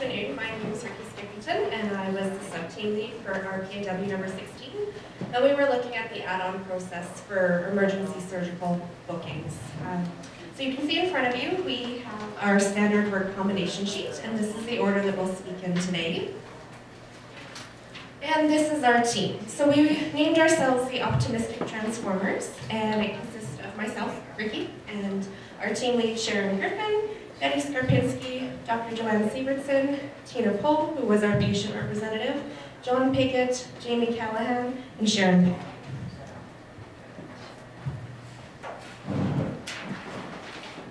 afternoon. My name is Ricky Skippington, and I was the sub-team lead for RPIW number 16. And we were looking at the add-on process for emergency surgical bookings. So you can see in front of you, we have our standard work combination sheet, and this is the order that we'll speak in today. And this is our team. So we named ourselves the Optimistic Transformers, and it consists of myself, Ricky, and our team lead, Sharon Griffin, Betty Skarpinski, Dr. Joanne Siebertson, Tina Pohl, who was our patient representative, John Pickett, Jamie Callahan, and Sharon Pickett.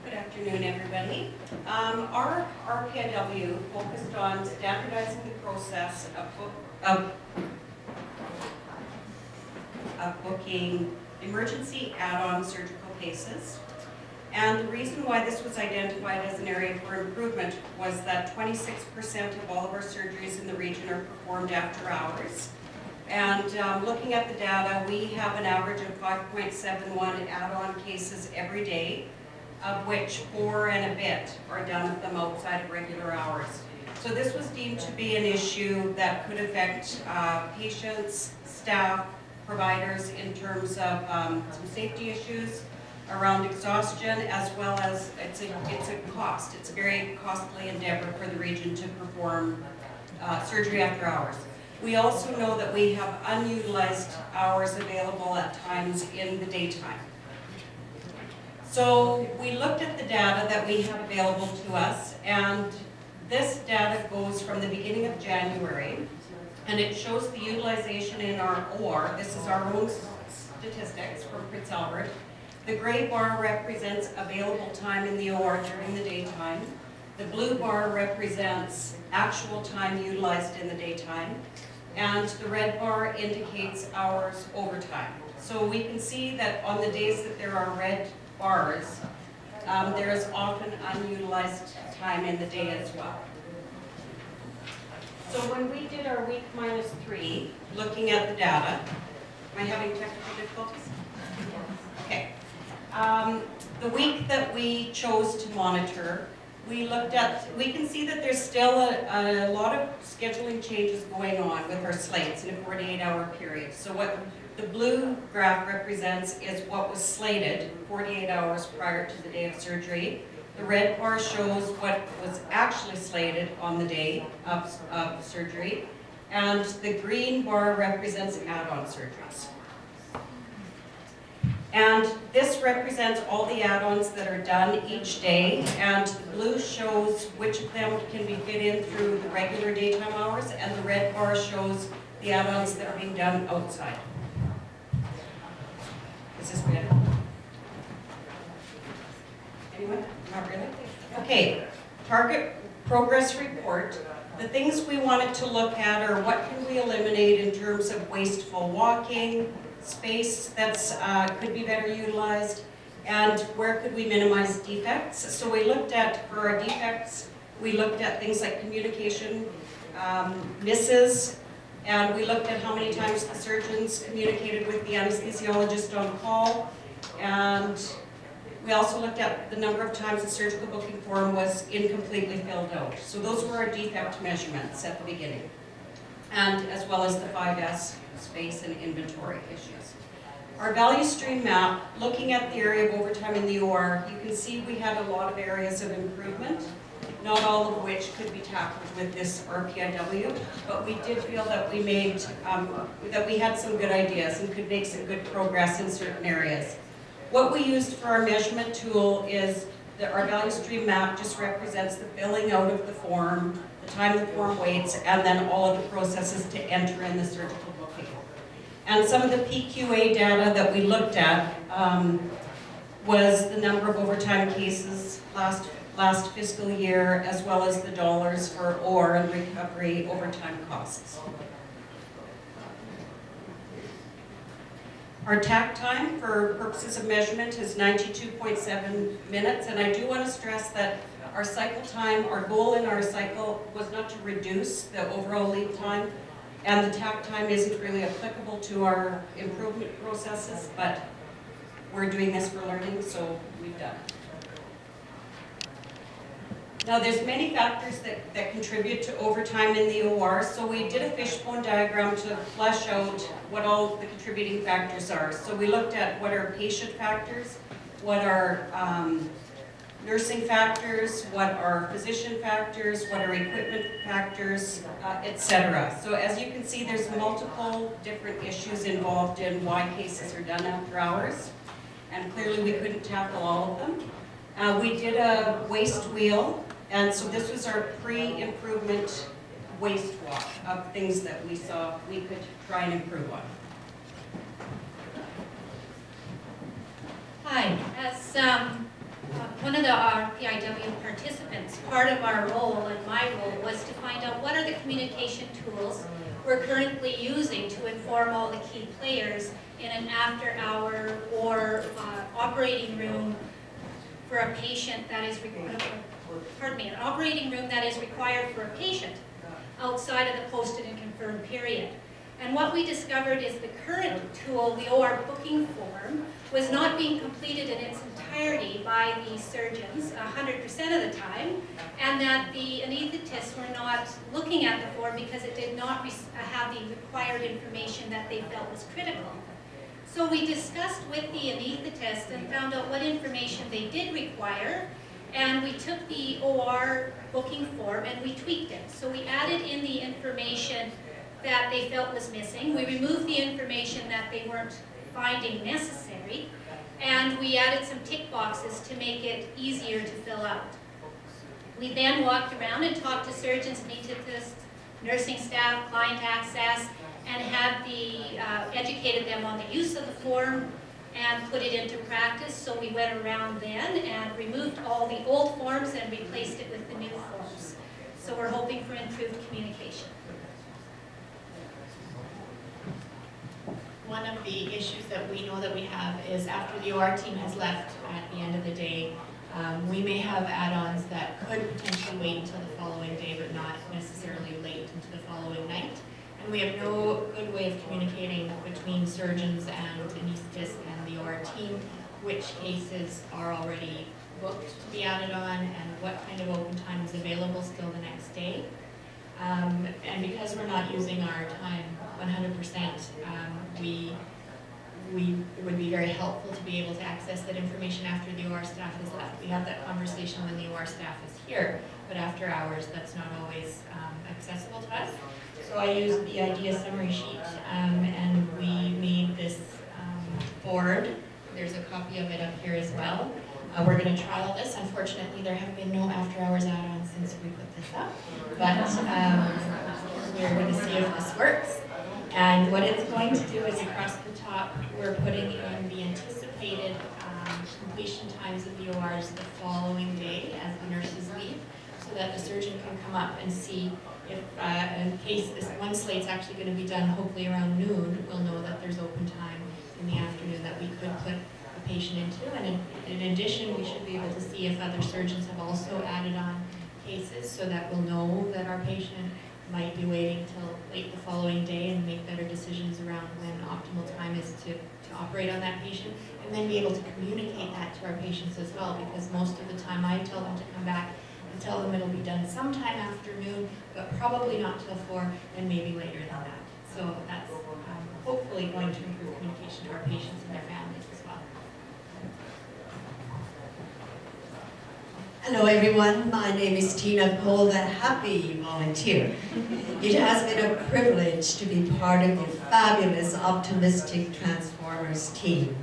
Good afternoon, everybody. Our RPIW focused on standardizing the process of booking emergency add-on surgical cases. And the reason why this was identified as an area for improvement was that 26% of all of our surgeries in the region are performed after hours. And looking at the data, we have an average of 5.71 add-on cases every day, of which 4 and a bit are done with them outside of regular hours. So this was deemed to be an issue that could affect patients, staff, providers in terms of some safety issues around exhaustion, as well as it's a cost. It's a very costly endeavor for the region to perform surgery after hours. We also know that we have unutilized hours available at times in the daytime. So we looked at the data that we have available to us, and this data goes from the beginning of January, and it shows the utilization in our OR. This is our own statistics from Prince Albert. The gray bar represents available time in the OR during the daytime. The blue bar represents actual time utilized in the daytime. And the red bar indicates hours overtime. So we can see that on the days that there are red bars, there is often unutilized time in the day as well. So when we did our week -3, looking at the data, am I having technical difficulties? Okay. The week that we chose to monitor, we can see that there's still a lot of scheduling changes going on with our slates in a 48-hour period. So what the blue graph represents is what was slated 48 hours prior to the day of surgery. The red bar shows what was actually slated on the day of surgery. And the green bar represents add-on surgeries. And this represents all the add-ons that are done each day, and the blue shows which of them can be fit in through the regular daytime hours, and the red bar shows the add-ons that are being done outside. Is this better? Anyone? Not really? Okay, target progress report. The things we wanted to look at are what can we eliminate in terms of wasteful walking, space that's could be better utilized, and where could we minimize defects. So we looked at, for our defects, we looked at things like communication misses, and we looked at how many times the surgeons communicated with the anesthesiologist on call, and we also looked at the number of times the surgical booking form was incompletely filled out. So those were our defect measurements at the beginning, and as well as the 5S space and inventory issues. Our value stream map, looking at the area of overtime in the OR, you can see we had a lot of areas of improvement, not all of which could be tackled with this RPIW, but we did feel that we made, that we had some good ideas and could make some good progress in certain areas. What we used for our measurement tool is that our value stream map just represents the filling out of the form, the time the form waits, and then all of the processes to enter in the surgical booking. And some of the PQA data that we looked at was the number of overtime cases last fiscal year, as well as the dollars for OR and recovery overtime costs. Our TAC time for purposes of measurement is 92.7 minutes, and I do want to stress that our cycle time, our goal in our cycle was not to reduce the overall lead time, and the TAC time isn't really applicable to our improvement processes, but we're doing this for learning, so we've done it. Now, there's many factors that contribute to overtime in the OR, so we did a fishbone diagram to flesh out what all the contributing factors are. So we looked at what are patient factors, what are nursing factors, what are physician factors, what are equipment factors, etc. So as you can see, there's multiple different issues involved in why cases are done after hours, and clearly we couldn't tackle all of them. We did a waste wheel, and so this was our pre-improvement waste walk of things that we saw we could try and improve on. Hi, as one of the RPIW participants, part of our role and my role was to find out what are the communication tools we're currently using to inform all the key players in an after-hour or operating room for a patient that is an operating room that is required for a patient outside of the posted and confirmed period. And what we discovered is the current tool, the OR booking form, was not being completed in its entirety by the surgeons 100% of the time, and that the anesthetists were not looking at the form because it did not have the required information that they felt was critical. So we discussed with the anesthetist and found out what information they did require, and we took the OR booking form and we tweaked it. So we added in the information that they felt was missing. We removed the information that they weren't finding necessary, and we added some tick boxes to make it easier to fill out. We then walked around and talked to surgeons, anesthetists, nursing staff, client access, and had educated them on the use of the form and put it into practice. So we went around then and removed all the old forms and replaced it with the new forms. So we're hoping for improved communication. One of the issues that we know that we have is after the OR team has left at the end of the day, we may have add-ons that could potentially wait until the following day, but not necessarily late into the following night. And we have no good way of communicating between surgeons and anesthetists and the OR team which cases are already booked to be added on and what kind of open time is available still the next day. And because we're not using our time 100%, it would be very helpful to be able to access that information after the OR staff has left. We have that conversation when the OR staff is here, but after hours, that's not always accessible to us. So I used the idea summary sheet, and we made this board. There's a copy of it up here as well. We're going to trial this. Unfortunately, there have been no after-hours add-ons since we put this up, but we're going to see if this works. And what it's going to do is across the top, we're putting in the anticipated completion times of the ORs the following day as the nurses leave, so that the surgeon can come up and see if in case this one slate's actually going to be done hopefully around noon, we'll know that there's open time in the afternoon that we could put a patient into. And in addition, we should be able to see if other surgeons have also added on cases so that we'll know that our patient might be waiting till late the following day and make better decisions around when optimal time is to operate on that patient, and then be able to communicate that to our patients as well, because most of the time I tell them to come back and tell them it'll be done sometime afternoon, but probably not till 4 and maybe later than that. So that's hopefully going to improve communication to our patients and their families as well. Hello everyone, my name is Tina Cole, the happy volunteer. It has been a privilege to be part of the fabulous Optimistic Transformers team.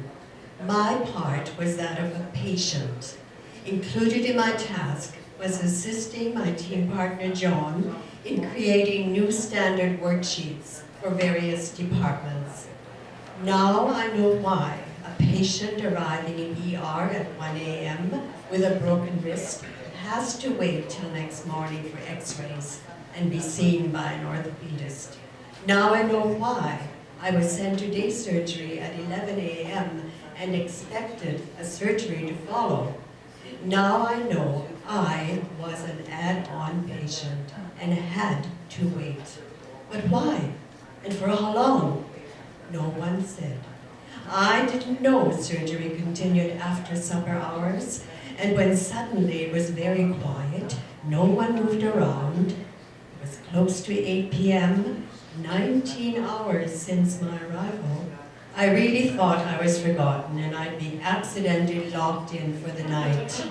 My part was that of a patient. Included in my task was assisting my team partner John in creating new standard worksheets for various departments. Now I know why a patient arriving in ER at 1 a.m. with a broken wrist has to wait till next morning for x-rays and be seen by an orthopedist. Now I know why I was sent to day surgery at 11 a.m. and expected a surgery to follow. Now I know I was an add-on patient and had to wait. But why? And for how long? No one said. I didn't know surgery continued after supper hours, and when suddenly it was very quiet, No one moved around. It was close to 8 p.m., 19 hours since my arrival. I really thought I was forgotten and I'd be accidentally locked in for the night.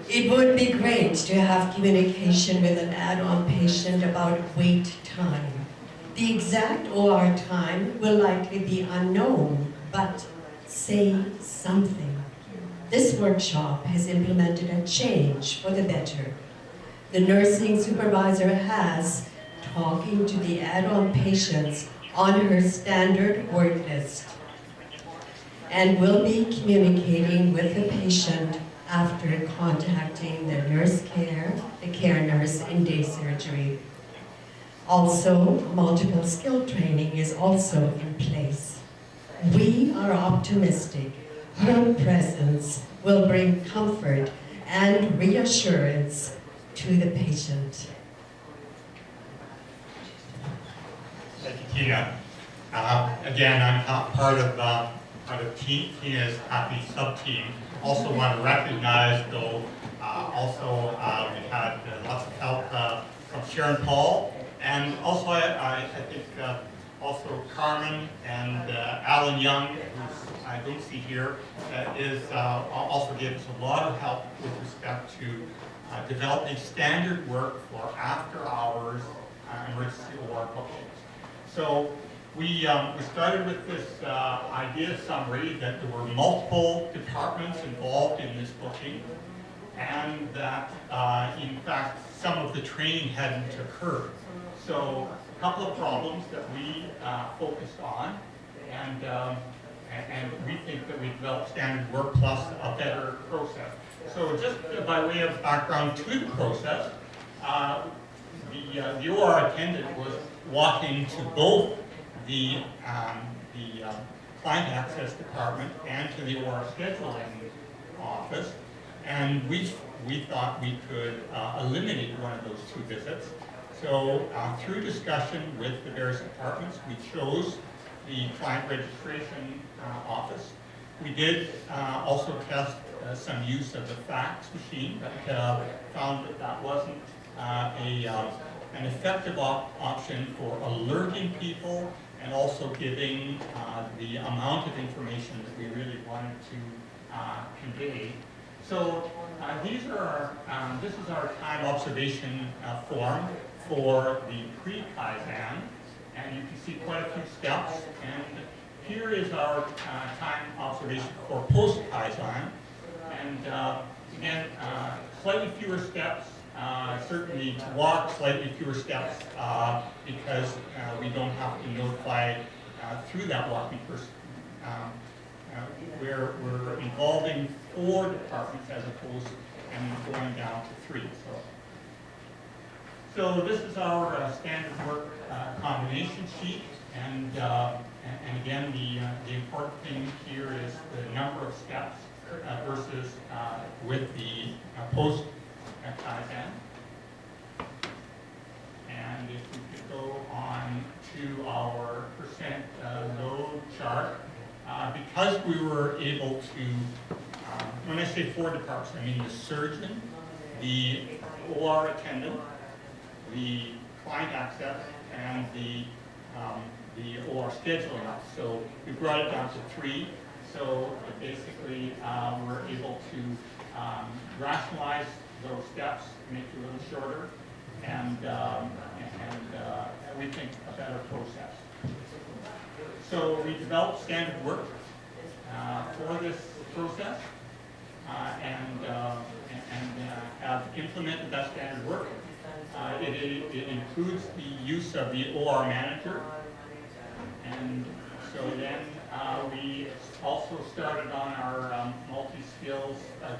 It would be great to have communication with an add-on patient about wait time. The exact OR time will likely be unknown, but say something. This workshop has implemented a change for the better. The nursing supervisor has talking to the add-on patients on her standard work list and will be communicating with the patient after contacting the care nurse in day surgery. Also, multiple skill training is also in place. We are optimistic her presence will bring comfort and reassurance to the patient. Thank you, Tina. Again, I'm not part of Tina's happy sub-team. Also want to recognize, though, we had lots of help from Sharon Paul, and also I think also Carmen and Alan Young, who I don't see here, also gave us a lot of help with respect to developing standard work for after-hours emergency OR bookings. So we started with this idea summary that there were multiple departments involved in this booking, and that in fact some of the training hadn't occurred. So a couple of problems that we focused on, and we think that we developed standard work plus a better process. So just by way of background to the process, the OR attendant was walking to both the client access department and to the OR scheduling office, and we thought we could eliminate one of those two visits. So through discussion with the various departments, we chose the client registration office. We did also test some use of the fax machine, but found that that wasn't an effective option for alerting people and also giving the amount of information that we really wanted to convey. So this is our time observation form for the pre-Kaizen, and you can see quite a few steps. And here is our time observation for post-Kaizen, and again, slightly fewer steps. Certainly to walk, slightly fewer steps because we don't have to notify through that walking person. We're involving 4 departments as opposed and going down to 3. So this is our standard work combination sheet, and again the important thing here is the number of steps versus with the post Kaizen. And if we could go on to our percent load chart, because we were able to, when I say 4 departments, I mean the surgeon, the OR attendant, the client access, and the OR scheduling. So we brought it down to 3. So basically, we're able to rationalize those steps, make it a little shorter, and we think a better process. So we developed standard work for this process, and have implemented that standard work. It includes the use of the OR manager, and so then we also started on our multi-skills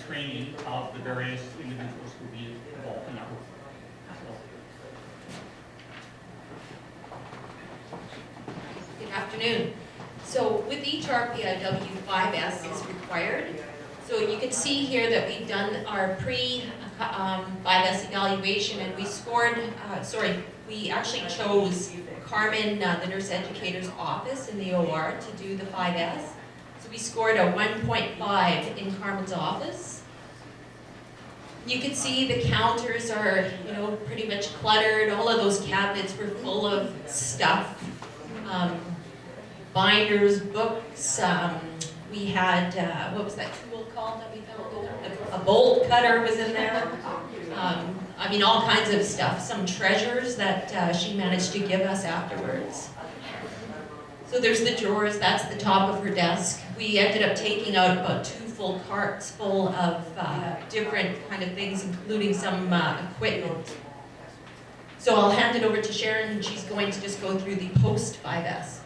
training of the various individuals who will be involved in that work. Good afternoon. So with each RPIW, 5S is required. So you can see here that we've done our pre-5S evaluation, and we scored, we actually chose Carmen, the nurse educator's office in the OR, to do the 5S. So we scored a 1.5 in Carmen's office. You could see the counters are, pretty much cluttered. All of those cabinets were full of stuff. Binders, books. We had, what was that tool called that we found? A bolt cutter was in there. All kinds of stuff. Some treasures that she managed to give us afterwards. So there's the drawers, that's the top of her desk. We ended up taking out about 2 full carts full of different kind of things, including some equipment. So I'll hand it over to Sharon, and she's going to just go through the post 5S.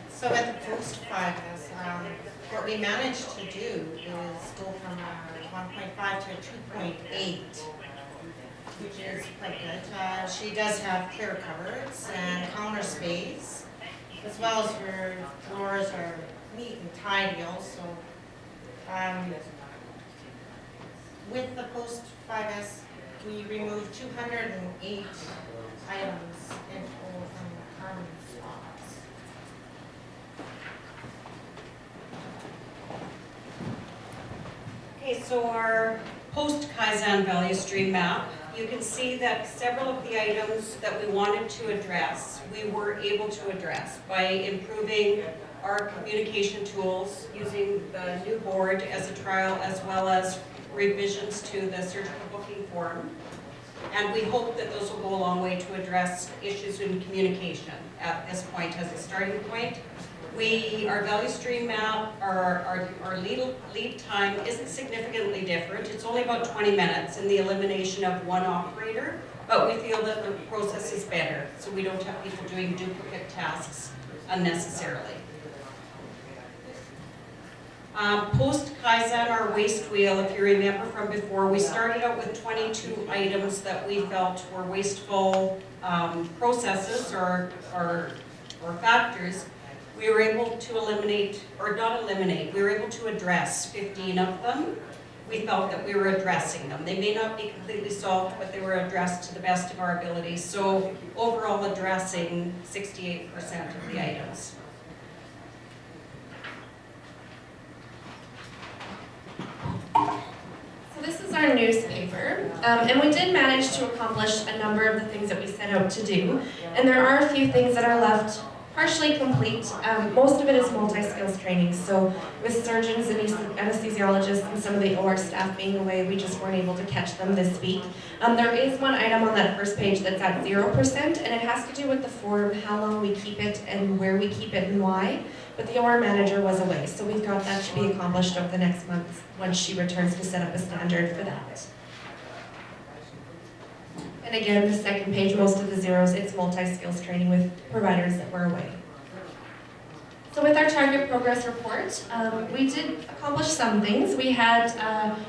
So at the post 5S, what we managed to do is go from a 1.5 to a 2.8, which is quite good. She does have clear cupboards and counter space, as well as her floors are neat and tidy also. With the post 5S, we removed 208 items in total from the common spots. Okay, so our post-Kaizen value stream map, you can see that several of the items that we wanted to address, we were able to address by improving our communication tools, using the new board as a trial, as well as revisions to the surgical booking form. And we hope that those will go a long way to address issues in communication at this point as a starting point. Our value stream map, our lead time isn't significantly different. It's only about 20 minutes in the elimination of one operator, but we feel that the process is better, so we don't have people doing duplicate tasks unnecessarily. Post-Kaizen, our waste wheel, if you remember from before, we started out with 22 items that we felt were wasteful processes or factors. We were able to eliminate, or not eliminate, we were able to address 15 of them. We felt that we were addressing them. They may not be completely solved, but they were addressed to the best of our ability. So overall addressing 68% of the items. So this is our newspaper, and we did manage to accomplish a number of the things that we set out to do. And there are a few things that are left partially complete. Most of it is multi-skills training, so with surgeons and anesthesiologists and some of the OR staff being away, we just weren't able to catch them this week. There is one item on that first page that's at 0%, and it has to do with the form, how long we keep it and where we keep it and why. But the OR manager was away, so we've got that to be accomplished over the next month once she returns to set up a standard for that. And again, the second page, most of the zeros, it's multi-skills training with providers that were away. So with our target progress report, we did accomplish some things. We had,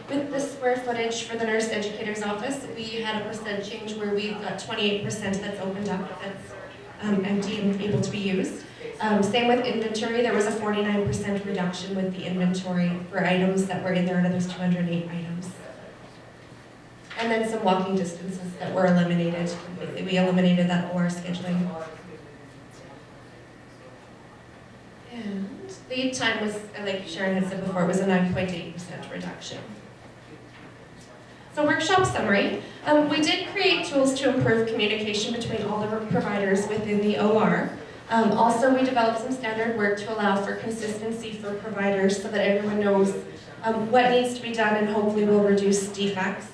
with the square footage for the nurse educator's office, we had a percent change where we've got 28% that's opened up, that's empty and able to be used. Same with inventory, there was a 49% reduction with the inventory for items that were in there out of those 208 items. And then some walking distances that were eliminated completely. We eliminated that OR scheduling. And lead time was, like Sharon had said before, it was a 9.8% reduction. So workshop summary. We did create tools to improve communication between all the providers within the OR. Also, we developed some standard work to allow for consistency for providers so that everyone knows what needs to be done and hopefully will reduce defects.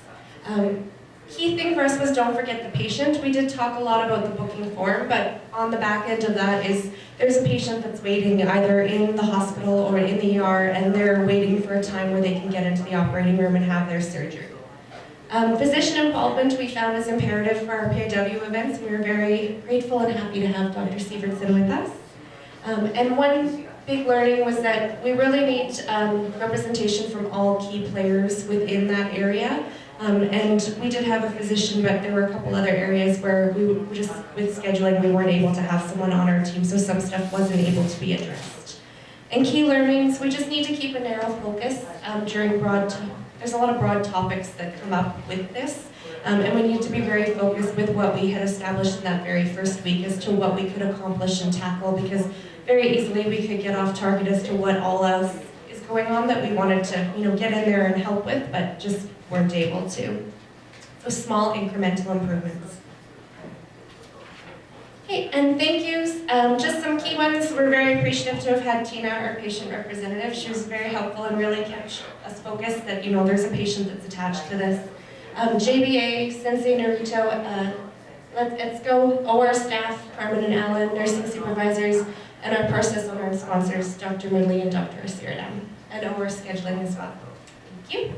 Key thing for us was don't forget the patient. We did talk a lot about the booking form, but on the back end of that is there's a patient that's waiting either in the hospital or in the ER, and they're waiting for a time where they can get into the operating room and have their surgery. Physician involvement we found is imperative for our RPIW events. We were very grateful and happy to have Dr. Sievertson with us. And one big learning was that we really need representation from all key players within that area. And we did have a physician, but there were a couple other areas where we just, with scheduling, we weren't able to have someone on our team, so some stuff wasn't able to be addressed. And key learnings, we just need to keep a narrow focus during there's a lot of broad topics that come up with this, and we need to be very focused with what we had established in that very first week as to what we could accomplish and tackle, because very easily we could get off target as to what all else is going on that we wanted to, get in there and help with, but just weren't able to. So small incremental improvements. Okay, and thank yous. Just some key ones. We're very appreciative to have had Tina, our patient representative. She was very helpful and really kept us focused that, there's a patient that's attached to this. JBA, Sensei Naruto, Let's Go, OR staff, Carmen and Alan, nursing supervisors, and our process owner and sponsors, Dr. Midley and Dr. Asiridam, and OR scheduling as well. Thank you.